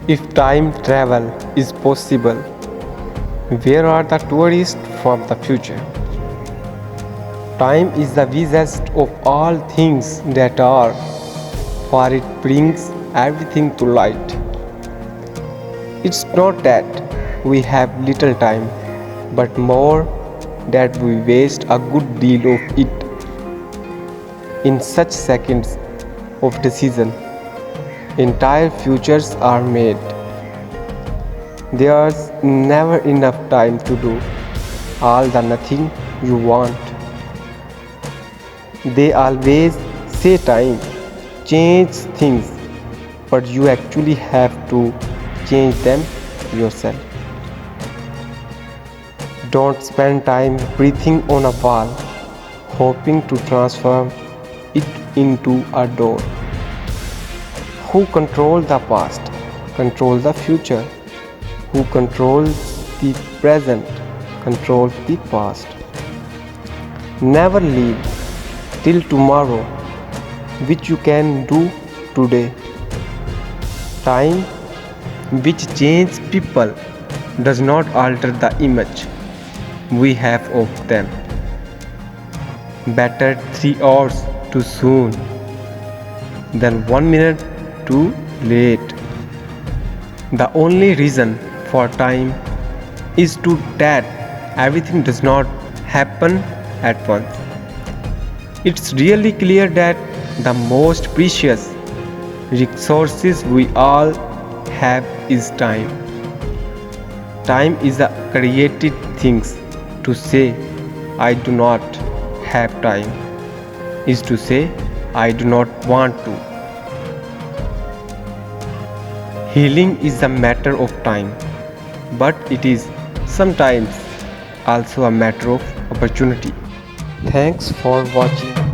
If time travel is possible, where are the tourists from the future? Time is the wisest of all things that are, for it brings everything to light. It's not that we have little time, but more that we waste a good deal of it in such seconds of decision. Entire futures are made. There's never enough time to do all the nothing you want. They always say time change things, but you actually have to change them yourself. Don't spend time breathing on a wall, hoping to transform it into a door. Who controls the past, controls the future. Who controls the present, controls the past. Never leave till tomorrow, which you can do today. Time, which changes people, does not alter the image we have of them. Better 3 hours too soon than 1 minute too late. The only reason for time is to that everything does not happen at once. It's really clear that the most precious resources we all have is time. Time is the created things. To say I do not have time is to say I do not want to. Healing is a matter of time, but it is sometimes also a matter of opportunity. Thanks for watching.